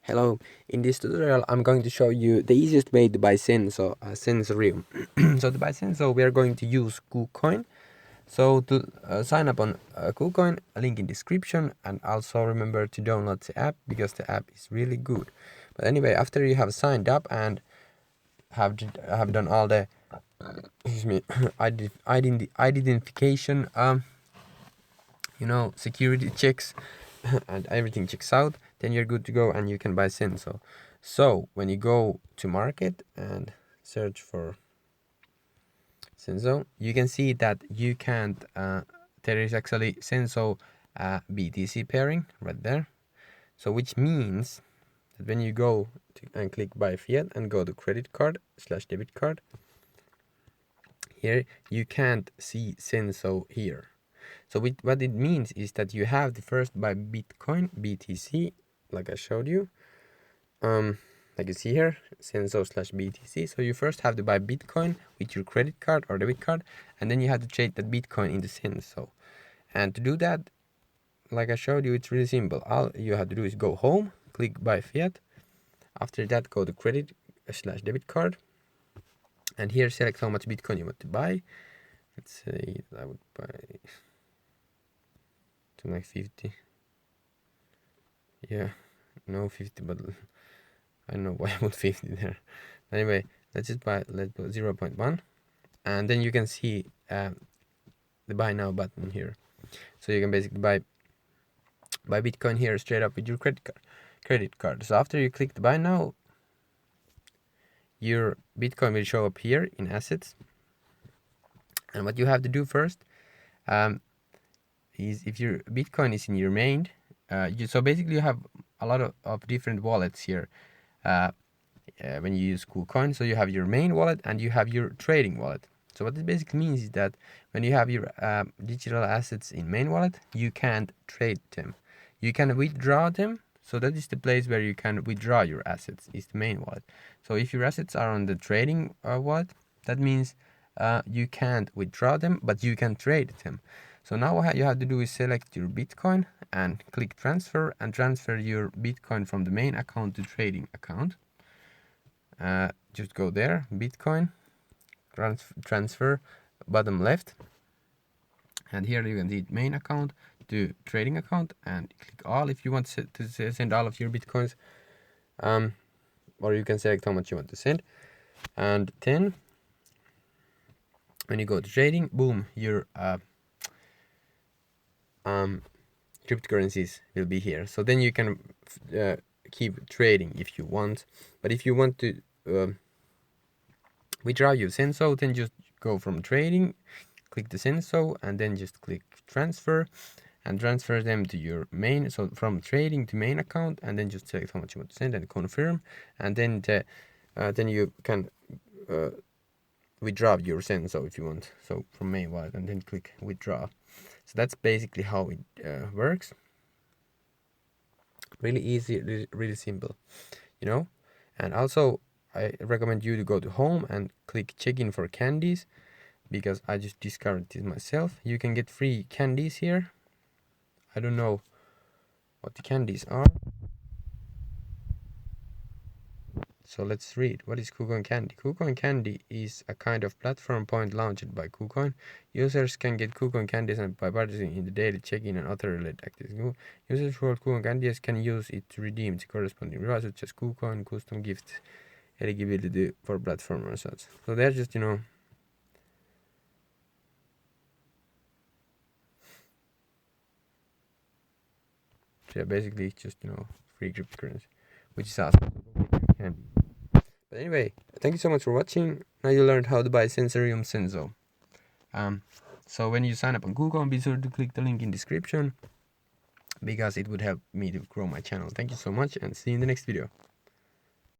Hello, in this tutorial I'm going to show you the easiest way to buy SENSO, Sensorium. So to buy SENSO we are going to use KuCoin. So to sign up on KuCoin, a link in description, and also remember to download the app because the app is really good. But anyway, after you have signed up and have done all the identification security checks and everything checks out, then you're good to go and you can buy SENSO. So when you go to market and search for SENSO, you can see that you can't there is actually SENSO BTC pairing right there. So which means that when you go and click buy fiat and go to credit card / debit card, here you can't see SENSO here. So what it means is that you have to first buy Bitcoin, BTC, like I showed you. Like you see here, SENSO / BTC. So you first have to buy Bitcoin with your credit card or debit card, and then you have to trade that Bitcoin into SENSO. And to do that, like I showed you, it's really simple. All you have to do is go home, click buy fiat. After that, go to credit / debit card, and here select how much Bitcoin you want to buy. Let's say I would buy like 50. Yeah, no 50, but I don't know why I put 50 there. Anyway, let's put 0.1, and then you can see the buy now button here. So you can basically buy Bitcoin here straight up with your credit card. So after you click the buy now, your Bitcoin will show up here in assets. And what you have to do first is, if your Bitcoin is in your main, so basically you have a lot of different wallets here when you use KuCoin. So you have your main wallet and you have your trading wallet. So what this basically means is that when you have your digital assets in main wallet, you can't trade them. You can withdraw them. So that is the place where you can withdraw your assets, is the main wallet. So if your assets are on the trading wallet, that means you can't withdraw them, but you can trade them. So now what you have to do is select your Bitcoin and click transfer, and transfer your Bitcoin from the main account to trading account. Just go there, Bitcoin, transfer, bottom left, and here you can see main account to trading account, and click all if you want to send all of your Bitcoins, or you can select how much you want to send. And then when you go to trading, boom, your cryptocurrencies will be here. So then you can keep trading if you want. But if you want to withdraw your SENSO, then just go from trading, click the SENSO, and then just click transfer, and transfer them to your main. So from trading to main account, and then just select how much you want to send and confirm, and then you can withdraw your SENSO if you want. So from main wallet, and then click withdraw. So that's basically how it works. Really easy, really simple, And also I recommend you to go to home and click check in for candies, because I just discovered this myself. You can get free candies here. I don't know what the candies are. So let's read. What is KuCoin Candy? KuCoin Candy is a kind of platform point launched by KuCoin. Users can get KuCoin candies by participating in the daily check-in and other related activities. Users who hold KuCoin candies can use it to redeem the corresponding rewards, such as KuCoin, custom gift, eligibility for platform or such. So they're just, so yeah, basically it's just, free cryptocurrency, which is awesome. But anyway, thank you so much for watching. Now you learned how to buy Sensorium SENSO. So when you sign up on Google, be sure to click the link in description, because it would help me to grow my channel. Thank you so much, and see you in the next video.